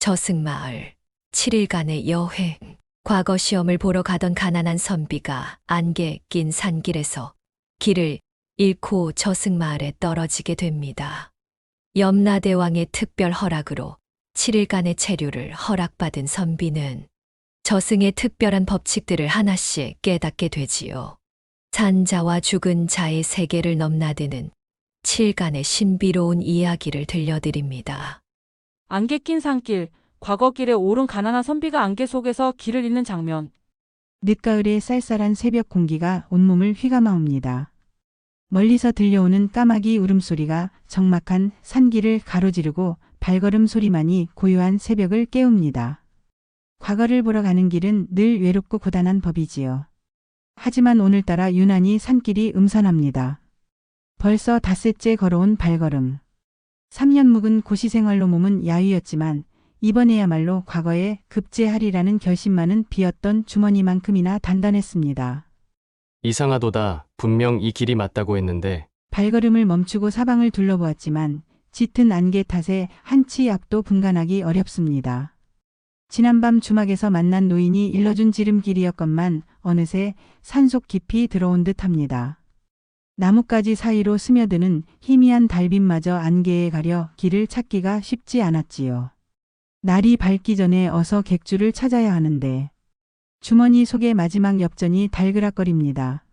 저승마을 7일간의 여행. 과거 시험을 보러 가던 가난한 선비가 안개 낀 산길에서 길을 잃고 저승마을에 떨어지게 됩니다. 염라대왕의 특별 허락으로 7일간의 체류를 허락받은 선비는 저승의 특별한 법칙들을 하나씩 깨닫게 되지요. 산자와 죽은 자의 세계를 넘나드는 7일간의 신비로운 이야기를 들려드립니다. 안개 낀 산길, 과거 길에 오른 가난한 선비가 안개 속에서 길을 잃는 장면. 늦가을의 쌀쌀한 새벽 공기가 온몸을 휘감아옵니다. 멀리서 들려오는 까마귀 울음소리가 적막한 산길을 가로지르고 발걸음 소리만이 고요한 새벽을 깨웁니다. 과거를 보러 가는 길은 늘 외롭고 고단한 법이지요. 하지만 오늘따라 유난히 산길이 음산합니다. 벌써 닷새째 걸어온 발걸음. 3년 묵은 고시생활로 몸은 야위였지만 이번에야말로 과거에 급제하리라는 결심만은 비었던 주머니만큼이나 단단했습니다. 이상하도다. 분명 이 길이 맞다고 했는데. 발걸음을 멈추고 사방을 둘러보았지만 짙은 안개 탓에 한치 앞도 분간하기 어렵습니다. 지난밤 주막에서 만난 노인이 일러준 지름길이었건만 어느새 산속 깊이 들어온 듯합니다. 나뭇가지 사이로 스며드는 희미한 달빛마저 안개에 가려 길을 찾기가 쉽지 않았지요. 날이 밝기 전에 어서 객주를 찾아야 하는데 주머니 속의 마지막 엽전이 달그락거립니다.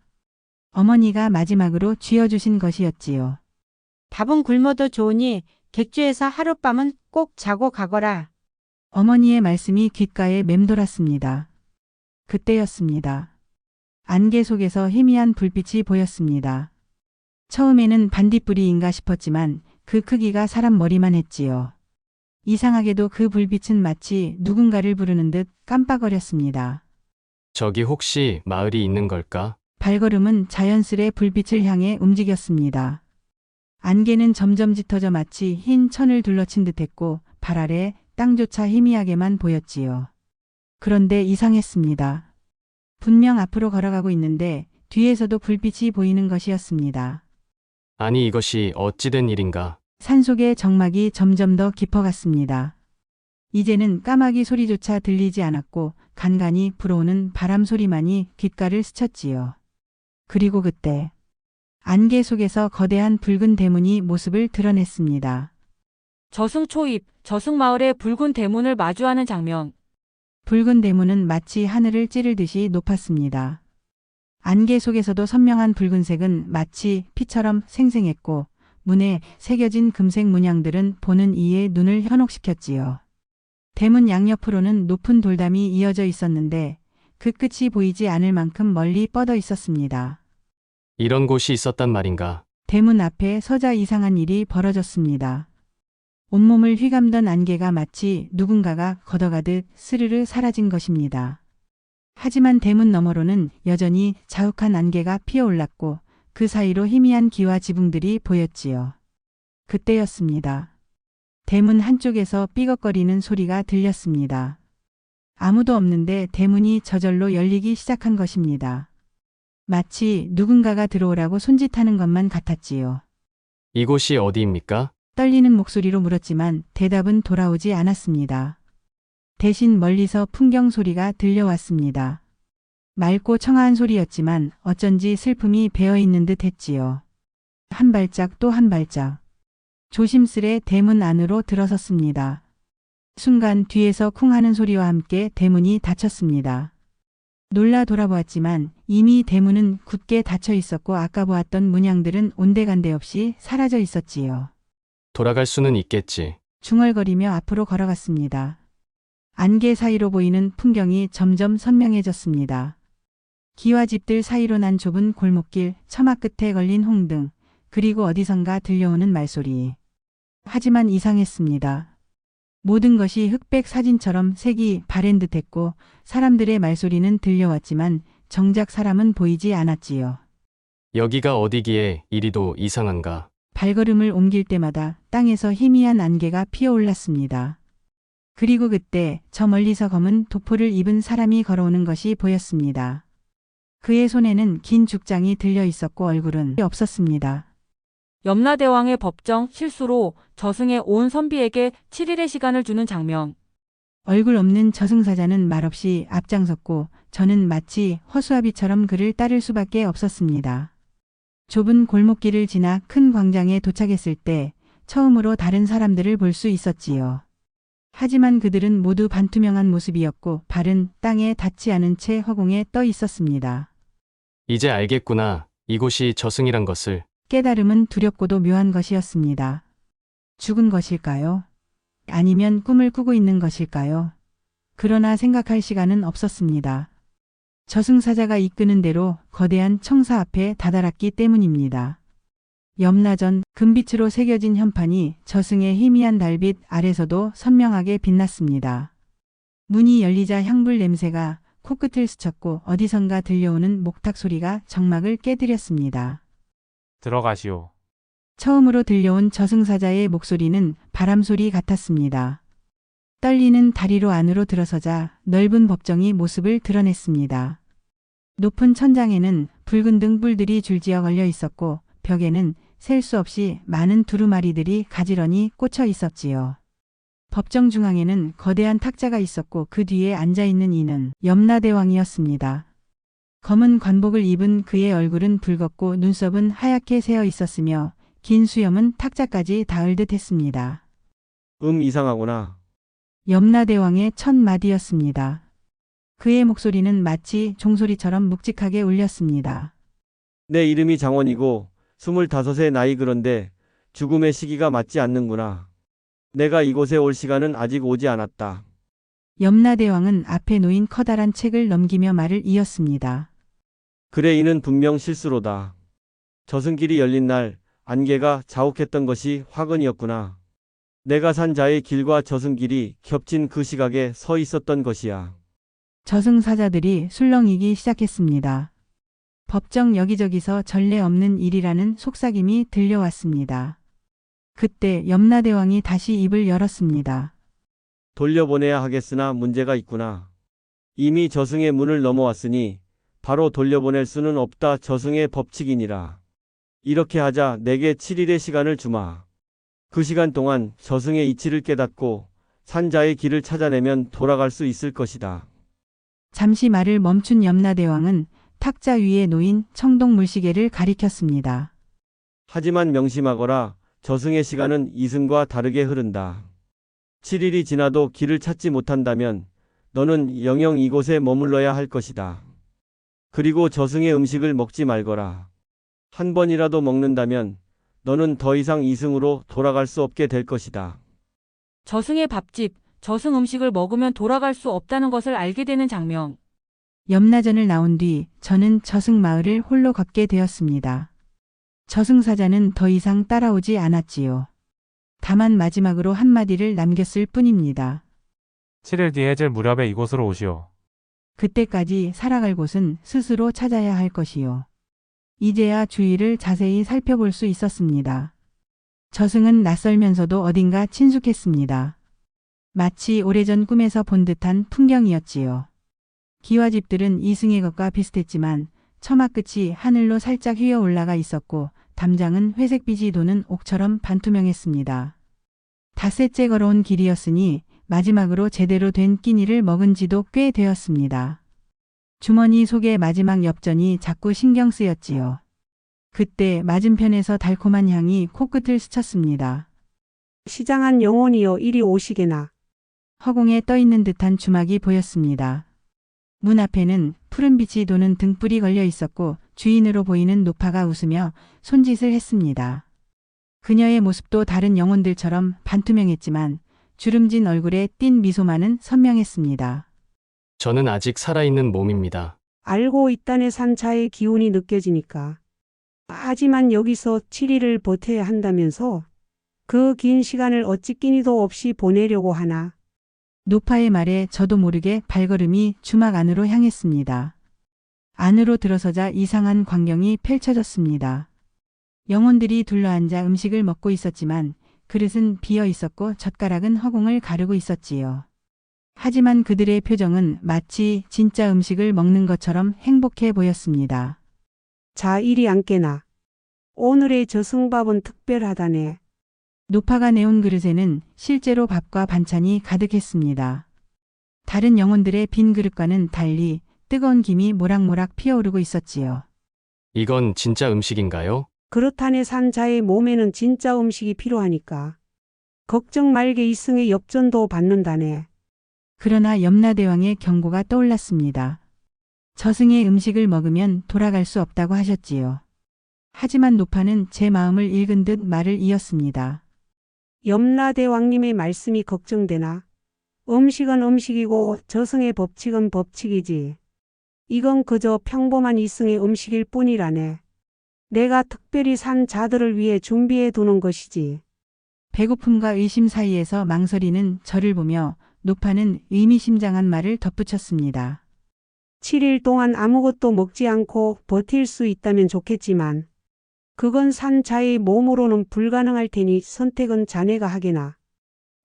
어머니가 마지막으로 쥐어주신 것이었지요. 밥은 굶어도 좋으니 객주에서 하룻밤은 꼭 자고 가거라. 어머니의 말씀이 귓가에 맴돌았습니다. 그때였습니다. 안개 속에서 희미한 불빛이 보였습니다. 처음에는 반딧불이인가 싶었지만 그 크기가 사람 머리만 했지요. 이상하게도 그 불빛은 마치 누군가를 부르는 듯 깜빡거렸습니다. 저기 혹시 마을이 있는 걸까? 발걸음은 자연스레 불빛을 향해 움직였습니다. 안개는 점점 짙어져 마치 흰 천을 둘러친 듯했고 발 아래 땅조차 희미하게만 보였지요. 그런데 이상했습니다. 분명 앞으로 걸어가고 있는데 뒤에서도 불빛이 보이는 것이었습니다. 아니 이것이 어찌된 일인가? 산속의 정막이 점점 더 깊어갔습니다. 이제는 까마귀 소리조차 들리지 않았고 간간히 불어오는 바람 소리만이 귓가를 스쳤지요. 그리고 그때 안개 속에서 거대한 붉은 대문이 모습을 드러냈습니다. 저승 초입, 저승 마을의 붉은 대문을 마주하는 장면. 붉은 대문은 마치 하늘을 찌를 듯이 높았습니다. 안개 속에서도 선명한 붉은색은 마치 피처럼 생생했고 문에 새겨진 금색 문양들은 보는 이의 눈을 현혹시켰지요. 대문 양옆으로는 높은 돌담이 이어져 있었는데 그 끝이 보이지 않을 만큼 멀리 뻗어 있었습니다. 이런 곳이 있었단 말인가? 대문 앞에 서자 이상한 일이 벌어졌습니다. 온몸을 휘감던 안개가 마치 누군가가 걷어가듯 스르르 사라진 것입니다. 하지만 대문 너머로는 여전히 자욱한 안개가 피어올랐고 그 사이로 희미한 기와 지붕들이 보였지요. 그때였습니다. 대문 한쪽에서 삐걱거리는 소리가 들렸습니다. 아무도 없는데 대문이 저절로 열리기 시작한 것입니다. 마치 누군가가 들어오라고 손짓하는 것만 같았지요. 이곳이 어디입니까? 떨리는 목소리로 물었지만 대답은 돌아오지 않았습니다. 대신 멀리서 풍경 소리가 들려왔습니다. 맑고 청아한 소리였지만 어쩐지 슬픔이 배어있는 듯 했지요. 한 발짝 또 한 발짝. 조심스레 대문 안으로 들어섰습니다. 순간 뒤에서 쿵 하는 소리와 함께 대문이 닫혔습니다. 놀라 돌아보았지만 이미 대문은 굳게 닫혀 있었고 아까 보았던 문양들은 온데간데 없이 사라져 있었지요. 돌아갈 수는 있겠지. 중얼거리며 앞으로 걸어갔습니다. 안개 사이로 보이는 풍경이 점점 선명해졌습니다. 기와 집들 사이로 난 좁은 골목길, 처마 끝에 걸린 홍등, 그리고 어디선가 들려오는 말소리. 하지만 이상했습니다. 모든 것이 흑백 사진처럼 색이 바랜 듯했고 사람들의 말소리는 들려왔지만 정작 사람은 보이지 않았지요. 여기가 어디기에 이리도 이상한가? 발걸음을 옮길 때마다 땅에서 희미한 안개가 피어올랐습니다. 그리고 그때 저 멀리서 검은 도포를 입은 사람이 걸어오는 것이 보였습니다. 그의 손에는 긴 죽장이 들려 있었고 얼굴은 없었습니다. 염라대왕의 법정 실수로 저승에 온 선비에게 7일의 시간을 주는 장면. 얼굴 없는 저승사자는 말없이 앞장섰고 저는 마치 허수아비처럼 그를 따를 수밖에 없었습니다. 좁은 골목길을 지나 큰 광장에 도착했을 때 처음으로 다른 사람들을 볼 수 있었지요. 하지만 그들은 모두 반투명한 모습이었고 발은 땅에 닿지 않은 채 허공에 떠 있었습니다. 이제 알겠구나. 이곳이 저승이란 것을. 깨달음은 두렵고도 묘한 것이었습니다. 죽은 것일까요? 아니면 꿈을 꾸고 있는 것일까요? 그러나 생각할 시간은 없었습니다. 저승사자가 이끄는 대로 거대한 청사 앞에 다다랐기 때문입니다. 염라전 금빛으로 새겨진 현판이 저승의 희미한 달빛 아래서도 선명하게 빛났습니다. 문이 열리자 향불 냄새가 코끝을 스쳤고 어디선가 들려오는 목탁 소리가 정막을 깨뜨렸습니다. 들어가시오. 처음으로 들려온 저승사자의 목소리는 바람소리 같았습니다. 떨리는 다리로 안으로 들어서자 넓은 법정이 모습을 드러냈습니다. 높은 천장에는 붉은 등불들이 줄지어 걸려 있었고 벽에는 셀 수 없이 많은 두루마리들이 가지런히 꽂혀 있었지요. 법정 중앙에는 거대한 탁자가 있었고 그 뒤에 앉아있는 이는 염라대왕이었습니다. 검은 관복을 입은 그의 얼굴은 붉었고 눈썹은 하얗게 새어 있었으며 긴 수염은 탁자까지 닿을 듯 했습니다. 이상하구나. 염라대왕의 첫 마디였습니다. 그의 목소리는 마치 종소리처럼 묵직하게 울렸습니다. 내 이름이 장원이고 25의 나이 그런데 죽음의 시기가 맞지 않는구나. 내가 이곳에 올 시간은 아직 오지 않았다. 염라대왕은 앞에 놓인 커다란 책을 넘기며 말을 이었습니다. 그래 이는 분명 실수로다. 저승길이 열린 날 안개가 자욱했던 것이 화근이었구나. 내가 산 자의 길과 저승길이 겹친 그 시각에 서 있었던 것이야. 저승사자들이 술렁이기 시작했습니다. 법정 여기저기서 전례 없는 일이라는 속삭임이 들려왔습니다. 그때 염라대왕이 다시 입을 열었습니다. 돌려보내야 하겠으나 문제가 있구나. 이미 저승의 문을 넘어왔으니 바로 돌려보낼 수는 없다. 저승의 법칙이니라. 이렇게 하자 내게 7일의 시간을 주마. 그 시간 동안 저승의 이치를 깨닫고 산자의 길을 찾아내면 돌아갈 수 있을 것이다. 잠시 말을 멈춘 염라대왕은 탁자 위에 놓인 청동 물시계를 가리켰습니다. 하지만 명심하거라. 저승의 시간은 이승과 다르게 흐른다. 7일이 지나도 길을 찾지 못한다면 너는 영영 이곳에 머물러야 할 것이다. 그리고 저승의 음식을 먹지 말거라. 한 번이라도 먹는다면 너는 더 이상 이승으로 돌아갈 수 없게 될 것이다. 저승의 밥집, 저승 음식을 먹으면 돌아갈 수 없다는 것을 알게 되는 장면. 염라전을 나온 뒤 저는 저승 마을을 홀로 걷게 되었습니다. 저승사자는 더 이상 따라오지 않았지요. 다만 마지막으로 한마디를 남겼을 뿐입니다. 7일 뒤 해질 무렵에 이곳으로 오시오. 그때까지 살아갈 곳은 스스로 찾아야 할 것이요. 이제야 주위를 자세히 살펴볼 수 있었습니다. 저승은 낯설면서도 어딘가 친숙했습니다. 마치 오래전 꿈에서 본 듯한 풍경이었지요. 기와집들은 이승의 것과 비슷했지만 처마 끝이 하늘로 살짝 휘어 올라가 있었고 담장은 회색빛이 도는 옥처럼 반투명했습니다. 닷새째 걸어온 길이었으니 마지막으로 제대로 된 끼니를 먹은 지도 꽤 되었습니다. 주머니 속의 마지막 엽전이 자꾸 신경 쓰였지요. 그때 맞은편에서 달콤한 향이 코끝을 스쳤습니다. 시장한 영혼이여 이리 오시게나. 허공에 떠있는 듯한 주막이 보였습니다. 문 앞에는 푸른빛이 도는 등불이 걸려 있었고 주인으로 보이는 노파가 웃으며 손짓을 했습니다. 그녀의 모습도 다른 영혼들처럼 반투명했지만 주름진 얼굴에 띤 미소만은 선명했습니다. 저는 아직 살아있는 몸입니다. 알고 있다네 산차의 기운이 느껴지니까. 하지만 여기서 7일을 버텨야 한다면서 그 긴 시간을 어찌 끼니도 없이 보내려고 하나. 노파의 말에 저도 모르게 발걸음이 주막 안으로 향했습니다. 안으로 들어서자 이상한 광경이 펼쳐졌습니다. 영혼들이 둘러앉아 음식을 먹고 있었지만 그릇은 비어 있었고 젓가락은 허공을 가르고 있었지요. 하지만 그들의 표정은 마치 진짜 음식을 먹는 것처럼 행복해 보였습니다. 자 이리 앉게나. 오늘의 저승밥은 특별하다네. 노파가 내온 그릇에는 실제로 밥과 반찬이 가득했습니다. 다른 영혼들의 빈 그릇과는 달리 뜨거운 김이 모락모락 피어오르고 있었지요. 이건 진짜 음식인가요? 그렇다네 산자의 몸에는 진짜 음식이 필요하니까. 걱정 말게 이승의 엽전도 받는다네. 그러나 염라대왕의 경고가 떠올랐습니다. 저승의 음식을 먹으면 돌아갈 수 없다고 하셨지요. 하지만 노파는 제 마음을 읽은 듯 말을 이었습니다. 염라대왕님의 말씀이 걱정되나? 음식은 음식이고 저승의 법칙은 법칙이지. 이건 그저 평범한 이승의 음식일 뿐이라네. 내가 특별히 산 자들을 위해 준비해 두는 것이지. 배고픔과 의심 사이에서 망설이는 저를 보며 노파는 의미심장한 말을 덧붙였습니다. 7일 동안 아무것도 먹지 않고 버틸 수 있다면 좋겠지만 그건 산 자의 몸으로는 불가능할 테니 선택은 자네가 하게나.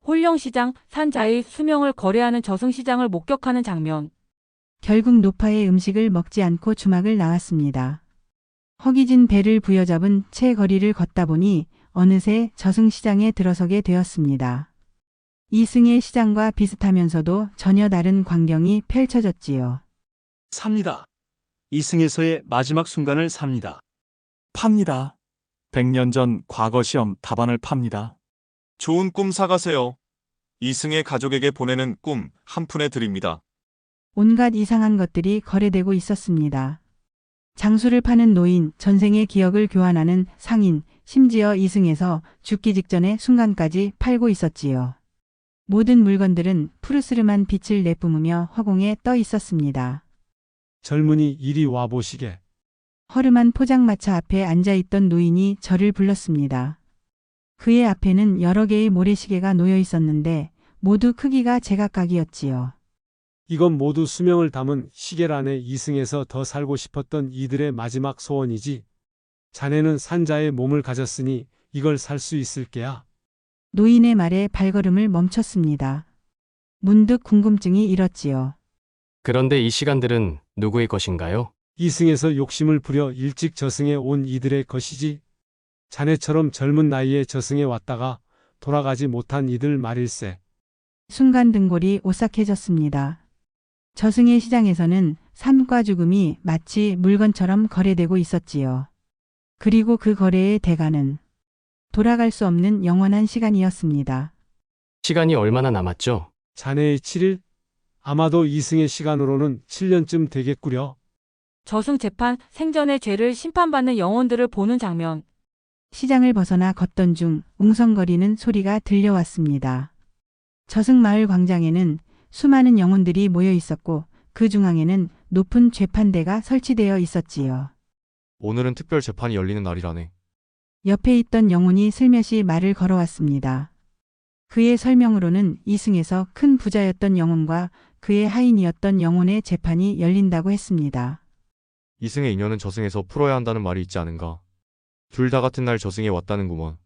홀령시장, 산자의 수명을 거래하는 저승시장을 목격하는 장면. 결국 노파의 음식을 먹지 않고 주막을 나왔습니다. 허기진 배를 부여잡은 채 거리를 걷다 보니 어느새 저승시장에 들어서게 되었습니다. 이승의 시장과 비슷하면서도 전혀 다른 광경이 펼쳐졌지요. 삽니다. 이승에서의 마지막 순간을 삽니다. 팝니다. 100년 전 과거 시험 답안을 팝니다. 좋은 꿈 사가세요. 이승의 가족에게 보내는 꿈 한 푼에 드립니다. 온갖 이상한 것들이 거래되고 있었습니다. 장수를 파는 노인, 전생의 기억을 교환하는 상인, 심지어 이승에서 죽기 직전의 순간까지 팔고 있었지요. 모든 물건들은 푸르스름한 빛을 내뿜으며 허공에 떠 있었습니다. 젊은이 이리 와보시게. 허름한 포장마차 앞에 앉아있던 노인이 저를 불렀습니다. 그의 앞에는 여러 개의 모래시계가 놓여 있었는데 모두 크기가 제각각이었지요. 이건 모두 수명을 담은 시계란에 이승에서 더 살고 싶었던 이들의 마지막 소원이지. 자네는 산자의 몸을 가졌으니 이걸 살 수 있을 게야. 노인의 말에 발걸음을 멈췄습니다. 문득 궁금증이 일었지요. 그런데 이 시간들은 누구의 것인가요? 이승에서 욕심을 부려 일찍 저승에 온 이들의 것이지. 자네처럼 젊은 나이에 저승에 왔다가 돌아가지 못한 이들 말일세. 순간 등골이 오싹해졌습니다. 저승의 시장에서는 삶과 죽음이 마치 물건처럼 거래되고 있었지요. 그리고 그 거래의 대가는 돌아갈 수 없는 영원한 시간이었습니다. 시간이 얼마나 남았죠? 자네의 7일? 아마도 이승의 시간으로는 7년쯤 되겠구려. 저승 재판, 생전의 죄를 심판받는 영혼들을 보는 장면. 시장을 벗어나 걷던 중 웅성거리는 소리가 들려왔습니다. 저승마을 광장에는 수많은 영혼들이 모여 있었고 그 중앙에는 높은 재판대가 설치되어 있었지요. 오늘은 특별 재판이 열리는 날이라네. 옆에 있던 영혼이 슬며시 말을 걸어왔습니다. 그의 설명으로는 이승에서 큰 부자였던 영혼과 그의 하인이었던 영혼의 재판이 열린다고 했습니다. 이승의 인연은 저승에서 풀어야 한다는 말이 있지 않은가. 둘 다 같은 날 저승에 왔다는구먼.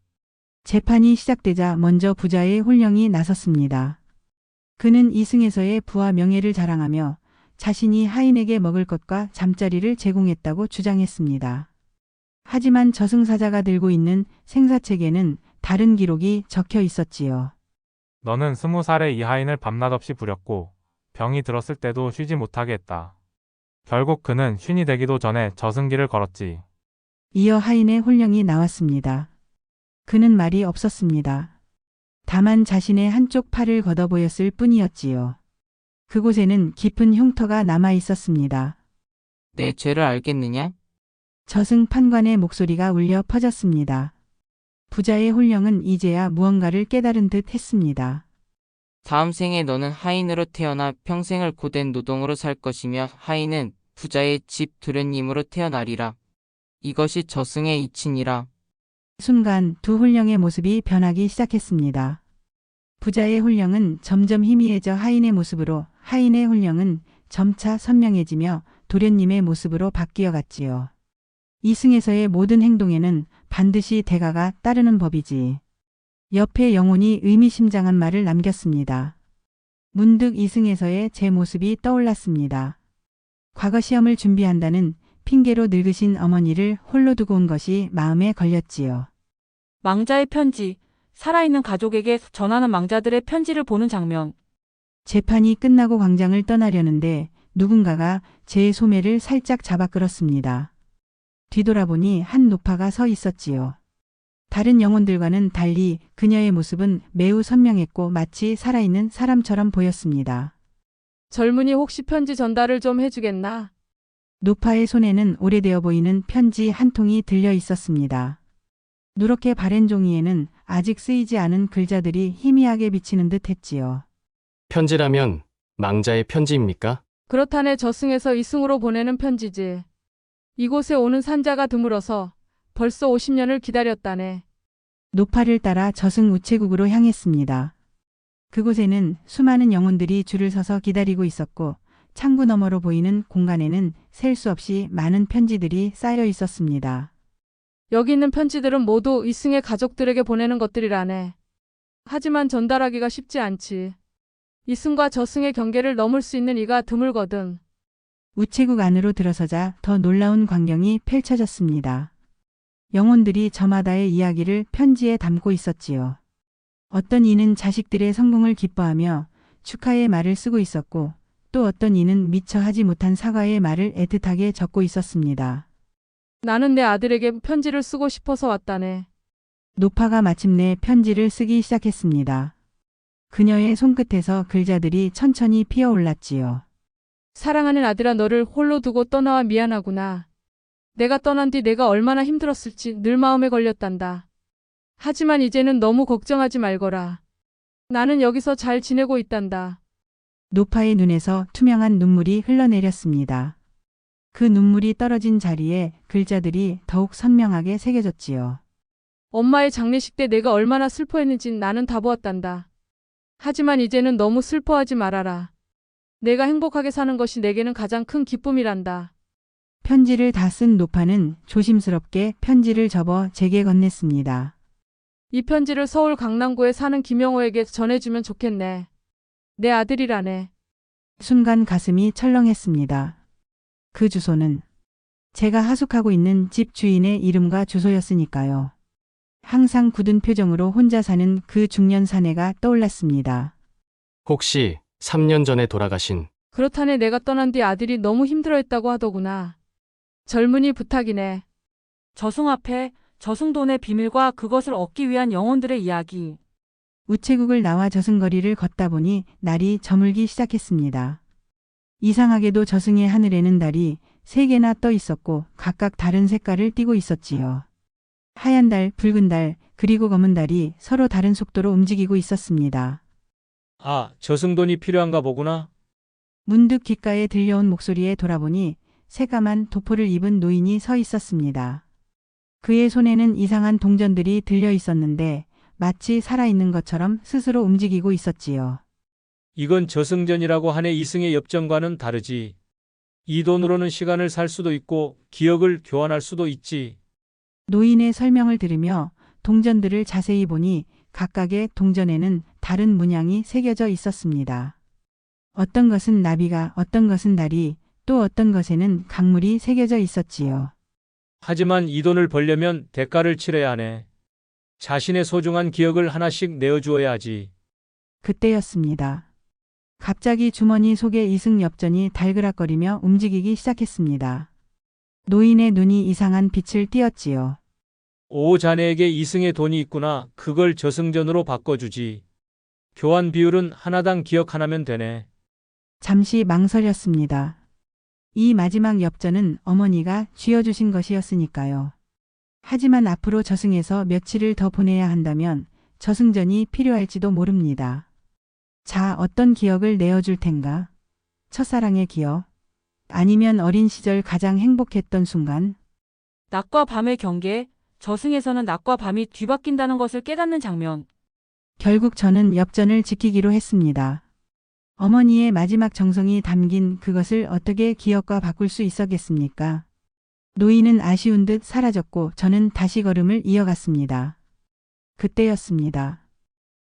재판이 시작되자 먼저 부자의 홀령이 나섰습니다. 그는 이승에서의 부와 명예를 자랑하며 자신이 하인에게 먹을 것과 잠자리를 제공했다고 주장했습니다. 하지만 저승사자가 들고 있는 생사책에는 다른 기록이 적혀 있었지요. 너는 20살에 이 하인을 밤낮 없이 부렸고 병이 들었을 때도 쉬지 못하게 했다. 결국 그는 쉰이 되기도 전에 저승길을 걸었지. 이어 하인의 홀령이 나왔습니다. 그는 말이 없었습니다. 다만 자신의 한쪽 팔을 걷어 보였을 뿐이었지요. 그곳에는 깊은 흉터가 남아 있었습니다. 내 죄를 알겠느냐? 저승 판관의 목소리가 울려 퍼졌습니다. 부자의 홀령은 이제야 무언가를 깨달은 듯 했습니다. 다음 생에 너는 하인으로 태어나 평생을 고된 노동으로 살 것이며 하인은 부자의 집 도련님으로 태어나리라. 이것이 저승의 이치니라. 순간 두 홀령의 모습이 변하기 시작했습니다. 부자의 홀령은 점점 희미해져 하인의 모습으로, 하인의 홀령은 점차 선명해지며 도련님의 모습으로 바뀌어갔지요. 이승에서의 모든 행동에는 반드시 대가가 따르는 법이지. 옆에 영혼이 의미심장한 말을 남겼습니다. 문득 이승에서의 제 모습이 떠올랐습니다. 과거 시험을 준비한다는 핑계로 늙으신 어머니를 홀로 두고 온 것이 마음에 걸렸지요. 망자의 편지, 살아있는 가족에게 전하는 망자들의 편지를 보는 장면. 재판이 끝나고 광장을 떠나려는데 누군가가 제 소매를 살짝 잡아 끌었습니다. 뒤돌아보니 한 노파가 서 있었지요. 다른 영혼들과는 달리 그녀의 모습은 매우 선명했고 마치 살아있는 사람처럼 보였습니다. 젊은이 혹시 편지 전달을 좀 해주겠나? 노파의 손에는 오래되어 보이는 편지 한 통이 들려 있었습니다. 누렇게 바랜 종이에는 아직 쓰이지 않은 글자들이 희미하게 비치는 듯 했지요. 편지라면 망자의 편지입니까? 그렇다네. 저승에서 이승으로 보내는 편지지. 이곳에 오는 산자가 드물어서 벌써 50년을 기다렸다네. 노파를 따라 저승 우체국으로 향했습니다. 그곳에는 수많은 영혼들이 줄을 서서 기다리고 있었고 창구 너머로 보이는 공간에는 셀 수 없이 많은 편지들이 쌓여 있었습니다. 여기 있는 편지들은 모두 이승의 가족들에게 보내는 것들이라네. 하지만 전달하기가 쉽지 않지. 이승과 저승의 경계를 넘을 수 있는 이가 드물거든. 우체국 안으로 들어서자 더 놀라운 광경이 펼쳐졌습니다. 영혼들이 저마다의 이야기를 편지에 담고 있었지요. 어떤 이는 자식들의 성공을 기뻐하며 축하의 말을 쓰고 있었고 또 어떤 이는 미처 하지 못한 사과의 말을 애틋하게 적고 있었습니다. 나는 내 아들에게 편지를 쓰고 싶어서 왔다네. 노파가 마침내 편지를 쓰기 시작했습니다. 그녀의 손끝에서 글자들이 천천히 피어올랐지요. 사랑하는 아들아, 너를 홀로 두고 떠나와 미안하구나. 내가 떠난 뒤 내가 얼마나 힘들었을지 늘 마음에 걸렸단다. 하지만 이제는 너무 걱정하지 말거라. 나는 여기서 잘 지내고 있단다. 노파의 눈에서 투명한 눈물이 흘러내렸습니다. 그 눈물이 떨어진 자리에 글자들이 더욱 선명하게 새겨졌지요. 엄마의 장례식 때 내가 얼마나 슬퍼했는지 나는 다 보았단다. 하지만 이제는 너무 슬퍼하지 말아라. 내가 행복하게 사는 것이 내게는 가장 큰 기쁨이란다. 편지를 다 쓴 노파는 조심스럽게 편지를 접어 제게 건넸습니다. 이 편지를 서울 강남구에 사는 김영호에게 전해주면 좋겠네. 내 아들이라네. 순간 가슴이 철렁했습니다. 그 주소는 제가 하숙하고 있는 집 주인의 이름과 주소였으니까요. 항상 굳은 표정으로 혼자 사는 그 중년 사내가 떠올랐습니다. 혹시 3년 전에 돌아가신 그렇다네. 내가 떠난 뒤 아들이 너무 힘들어했다고 하더구나. 젊은이 부탁이네. 저승 앞에 저승돈의 비밀과 그것을 얻기 위한 영혼들의 이야기. 우체국을 나와 저승거리를 걷다 보니 날이 저물기 시작했습니다. 이상하게도 저승의 하늘에는 달이 3개나 떠 있었고 각각 다른 색깔을 띠고 있었지요. 하얀 달, 붉은 달, 그리고 검은 달이 서로 다른 속도로 움직이고 있었습니다. 아, 저승돈이 필요한가 보구나. 문득 귓가에 들려온 목소리에 돌아보니 새까만 도포를 입은 노인이 서 있었습니다. 그의 손에는 이상한 동전들이 들려 있었는데 마치 살아있는 것처럼 스스로 움직이고 있었지요. 이건 저승전이라고 하네. 이승의 엽전과는 다르지. 이 돈으로는 시간을 살 수도 있고 기억을 교환할 수도 있지. 노인의 설명을 들으며 동전들을 자세히 보니 각각의 동전에는 다른 문양이 새겨져 있었습니다. 어떤 것은 나비가, 어떤 것은 달이, 또 어떤 것에는 강물이 새겨져 있었지요. 하지만 이 돈을 벌려면 대가를 치러야 하네. 자신의 소중한 기억을 하나씩 내어주어야 하지. 그때였습니다. 갑자기 주머니 속의 이승 엽전이 달그락거리며 움직이기 시작했습니다. 노인의 눈이 이상한 빛을 띄었지요. 오, 자네에게 이승의 돈이 있구나. 그걸 저승전으로 바꿔주지. 교환 비율은 하나당 기억 하나면 되네. 잠시 망설였습니다. 이 마지막 엽전은 어머니가 쥐어주신 것이었으니까요. 하지만 앞으로 저승에서 며칠을 더 보내야 한다면 저승전이 필요할지도 모릅니다. 자, 어떤 기억을 내어줄 텐가? 첫사랑의 기억? 아니면 어린 시절 가장 행복했던 순간? 낮과 밤의 경계, 저승에서는 낮과 밤이 뒤바뀐다는 것을 깨닫는 장면. 결국 저는 엽전을 지키기로 했습니다. 어머니의 마지막 정성이 담긴 그것을 어떻게 기억과 바꿀 수 있었겠습니까? 노인은 아쉬운 듯 사라졌고 저는 다시 걸음을 이어갔습니다. 그때였습니다.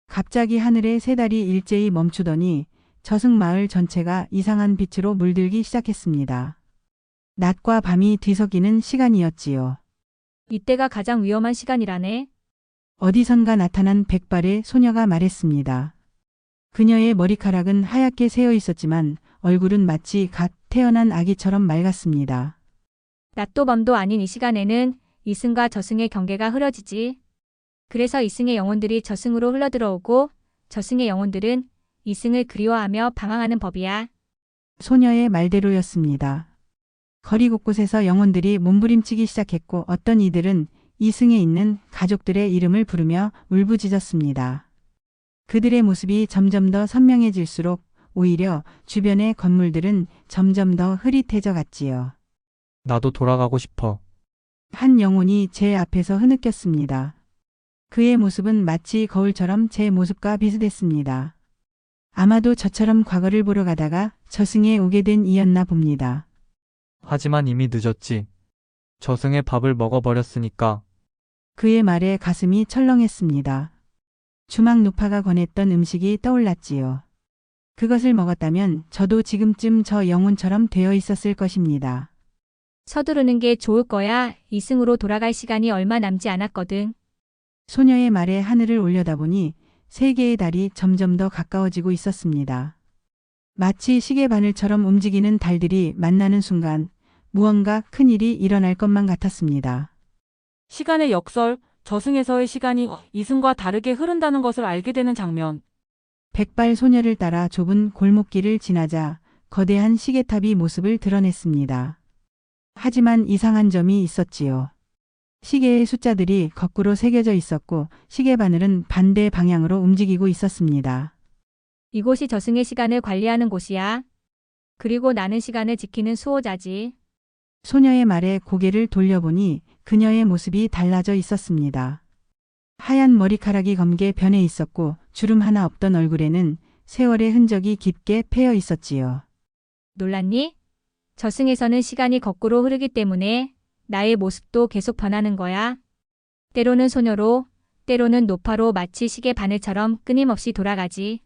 갑자기 하늘의 세 달이 일제히 멈추더니 저승 마을 전체가 이상한 빛으로 물들기 시작했습니다. 낮과 밤이 뒤섞이는 시간이었지요. 이때가 가장 위험한 시간이라네. 어디선가 나타난 백발의 소녀가 말했습니다. 그녀의 머리카락은 하얗게 새어 있었지만 얼굴은 마치 갓 태어난 아기처럼 맑았습니다. 낮도 밤도 아닌 이 시간에는 이승과 저승의 경계가 흐려지지. 그래서 이승의 영혼들이 저승으로 흘러들어오고 저승의 영혼들은 이승을 그리워하며 방황하는 법이야. 소녀의 말대로였습니다. 거리 곳곳에서 영혼들이 몸부림치기 시작했고 어떤 이들은 이승에 있는 가족들의 이름을 부르며 울부짖었습니다. 그들의 모습이 점점 더 선명해질수록 오히려 주변의 건물들은 점점 더 흐릿해져 갔지요. 나도 돌아가고 싶어. 한 영혼이 제 앞에서 흐느꼈습니다. 그의 모습은 마치 거울처럼 제 모습과 비슷했습니다. 아마도 저처럼 과거를 보러 가다가 저승에 오게 된 이였나 봅니다. 하지만 이미 늦었지. 저승의 밥을 먹어버렸으니까. 그의 말에 가슴이 철렁했습니다. 주막 누파가 권했던 음식이 떠올랐지요. 그것을 먹었다면 저도 지금쯤 저 영혼처럼 되어 있었을 것입니다. 서두르는 게 좋을 거야. 이승으로 돌아갈 시간이 얼마 남지 않았거든. 소녀의 말에 하늘을 올려다보니 세 개의 달이 점점 더 가까워지고 있었습니다. 마치 시계 바늘처럼 움직이는 달들이 만나는 순간 무언가 큰일이 일어날 것만 같았습니다. 시간의 역설, 저승에서의 시간이 이승과 다르게 흐른다는 것을 알게 되는 장면. 백발 소녀를 따라 좁은 골목길을 지나자 거대한 시계탑이 모습을 드러냈습니다. 하지만 이상한 점이 있었지요. 시계의 숫자들이 거꾸로 새겨져 있었고 시계 바늘은 반대 방향으로 움직이고 있었습니다. 이곳이 저승의 시간을 관리하는 곳이야. 그리고 나는 시간을 지키는 수호자지. 소녀의 말에 고개를 돌려보니 그녀의 모습이 달라져 있었습니다. 하얀 머리카락이 검게 변해 있었고 주름 하나 없던 얼굴에는 세월의 흔적이 깊게 패여 있었지요. 놀랐니? 저승에서는 시간이 거꾸로 흐르기 때문에 나의 모습도 계속 변하는 거야. 때로는 소녀로, 때로는 노파로 마치 시계 바늘처럼 끊임없이 돌아가지.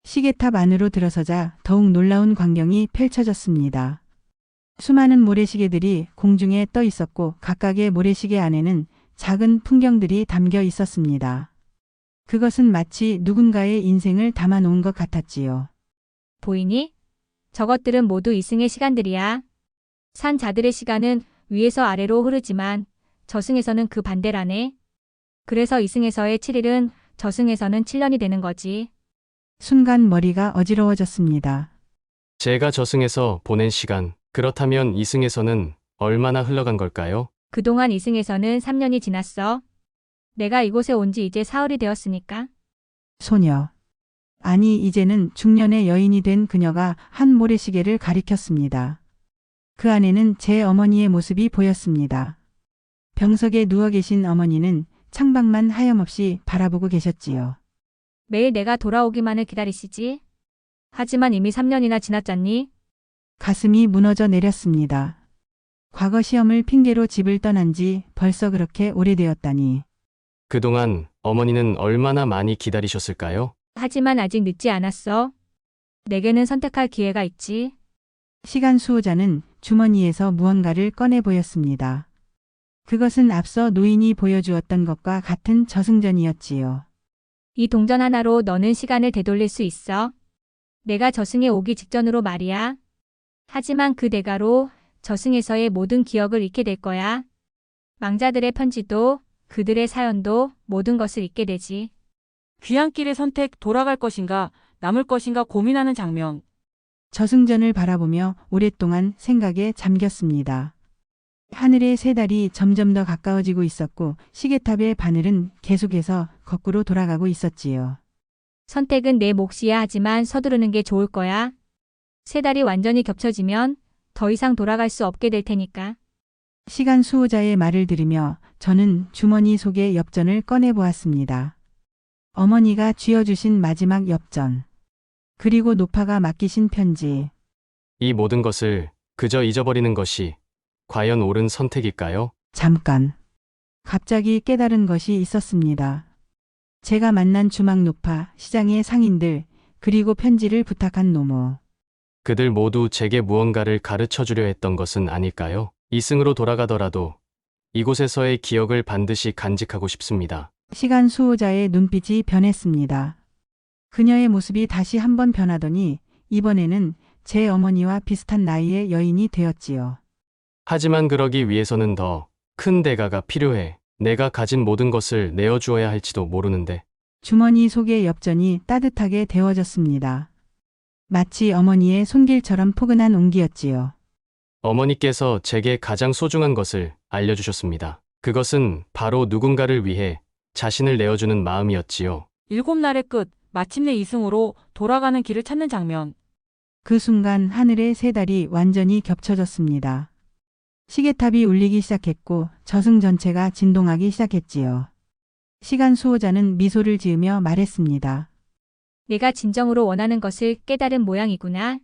시계탑 안으로 들어서자 더욱 놀라운 광경이 펼쳐졌습니다. 수많은 모래시계들이 공중에 떠 있었고 각각의 모래시계 안에는 작은 풍경들이 담겨 있었습니다. 그것은 마치 누군가의 인생을 담아놓은 것 같았지요. 보이니? 저것들은 모두 이승의 시간들이야. 산자들의 시간은 위에서 아래로 흐르지만 저승에서는 그 반대라네. 그래서 이승에서의 7일은 저승에서는 7년이 되는 거지. 순간 머리가 어지러워졌습니다. 제가 저승에서 보낸 시간, 그렇다면 이승에서는 얼마나 흘러간 걸까요? 그동안 이승에서는 3년이 지났어. 내가 이곳에 온 지 이제 사흘이 되었으니까. 소녀. 아니 이제는 중년의 여인이 된 그녀가 한 모래시계를 가리켰습니다. 그 안에는 제 어머니의 모습이 보였습니다. 병석에 누워 계신 어머니는 창밖만 하염없이 바라보고 계셨지요. 매일 내가 돌아오기만을 기다리시지. 하지만 이미 3년이나 지났잖니. 가슴이 무너져 내렸습니다. 과거 시험을 핑계로 집을 떠난 지 벌써 그렇게 오래되었다니. 그동안 어머니는 얼마나 많이 기다리셨을까요? 하지만 아직 늦지 않았어. 내게는 선택할 기회가 있지. 시간 수호자는 주머니에서 무언가를 꺼내 보였습니다. 그것은 앞서 노인이 보여주었던 것과 같은 저승전이었지요. 이 동전 하나로 너는 시간을 되돌릴 수 있어. 내가 저승에 오기 직전으로 말이야. 하지만 그 대가로 저승에서의 모든 기억을 잃게 될 거야. 망자들의 편지도 그들의 사연도 모든 것을 잊게 되지. 귀향길의 선택, 돌아갈 것인가 남을 것인가 고민하는 장면. 저승전을 바라보며 오랫동안 생각에 잠겼습니다. 하늘의 세 달이 점점 더 가까워지고 있었고 시계탑의 바늘은 계속해서 거꾸로 돌아가고 있었지요. 선택은 내 몫이야. 하지만 서두르는 게 좋을 거야. 세 달이 완전히 겹쳐지면 더 이상 돌아갈 수 없게 될 테니까. 시간 수호자의 말을 들으며 저는 주머니 속의 엽전을 꺼내보았습니다. 어머니가 쥐어주신 마지막 엽전. 그리고 노파가 맡기신 편지. 이 모든 것을 그저 잊어버리는 것이 과연 옳은 선택일까요? 잠깐. 갑자기 깨달은 것이 있었습니다. 제가 만난 주막 노파, 시장의 상인들, 그리고 편지를 부탁한 노모. 그들 모두 제게 무언가를 가르쳐 주려 했던 것은 아닐까요? 이승으로 돌아가더라도 이곳에서의 기억을 반드시 간직하고 싶습니다. 시간 수호자의 눈빛이 변했습니다. 그녀의 모습이 다시 한번 변하더니 이번에는 제 어머니와 비슷한 나이의 여인이 되었지요. 하지만 그러기 위해서는 더 큰 대가가 필요해. 내가 가진 모든 것을 내어주어야 할지도 모르는데. 주머니 속의 엽전이 따뜻하게 데워졌습니다. 마치 어머니의 손길처럼 포근한 온기였지요. 어머니께서 제게 가장 소중한 것을 알려주셨습니다. 그것은 바로 누군가를 위해 자신을 내어주는 마음이었지요. 7날의 끝, 마침내 이승으로 돌아가는 길을 찾는 장면. 그 순간 하늘의 세 달이 완전히 겹쳐졌습니다. 시계탑이 울리기 시작했고 저승 전체가 진동하기 시작했지요. 시간 수호자는 미소를 지으며 말했습니다. 내가 진정으로 원하는 것을 깨달은 모양이구나.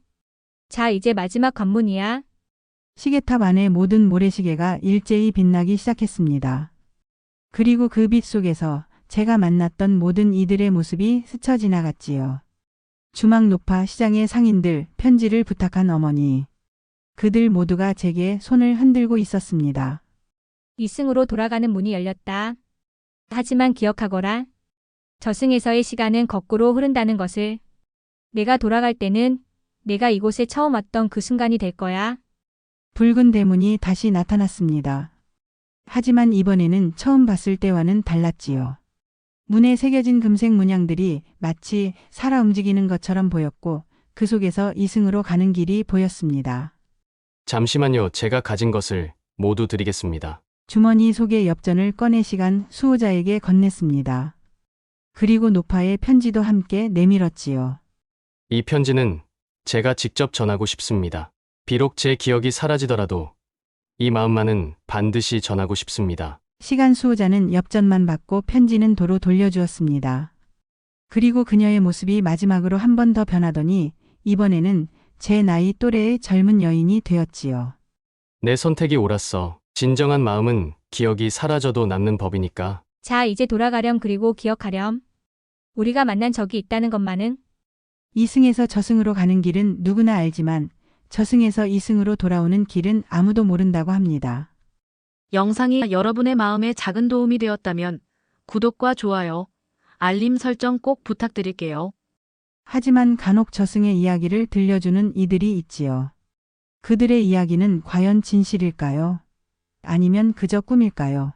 자, 이제 마지막 관문이야. 시계탑 안의 모든 모래시계가 일제히 빛나기 시작했습니다. 그리고 그 빛 속에서 제가 만났던 모든 이들의 모습이 스쳐 지나갔지요. 주막 노파 시장의 상인들, 편지를 부탁한 어머니. 그들 모두가 제게 손을 흔들고 있었습니다. 이승으로 돌아가는 문이 열렸다. 하지만 기억하거라. 저승에서의 시간은 거꾸로 흐른다는 것을. 내가 돌아갈 때는 내가 이곳에 처음 왔던 그 순간이 될 거야. 붉은 대문이 다시 나타났습니다. 하지만 이번에는 처음 봤을 때와는 달랐지요. 문에 새겨진 금색 문양들이 마치 살아 움직이는 것처럼 보였고 그 속에서 이승으로 가는 길이 보였습니다. 잠시만요. 제가 가진 것을 모두 드리겠습니다. 주머니 속의 엽전을 꺼내 시간 수호자에게 건넸습니다. 그리고 노파의 편지도 함께 내밀었지요. 이 편지는 제가 직접 전하고 싶습니다. 비록 제 기억이 사라지더라도 이 마음만은 반드시 전하고 싶습니다. 시간 수호자는 엽전만 받고 편지는 도로 돌려주었습니다. 그리고 그녀의 모습이 마지막으로 한 번 더 변하더니 이번에는 제 나이 또래의 젊은 여인이 되었지요. 내 선택이 옳았어. 진정한 마음은 기억이 사라져도 남는 법이니까. 자, 이제 돌아가렴. 그리고 기억하렴. 우리가 만난 적이 있다는 것만은. 이승에서 저승으로 가는 길은 누구나 알지만 저승에서 이승으로 돌아오는 길은 아무도 모른다고 합니다. 영상이 여러분의 마음에 작은 도움이 되었다면 구독과 좋아요, 알림 설정 꼭 부탁드릴게요. 하지만 간혹 저승의 이야기를 들려주는 이들이 있지요. 그들의 이야기는 과연 진실일까요? 아니면 그저 꿈일까요?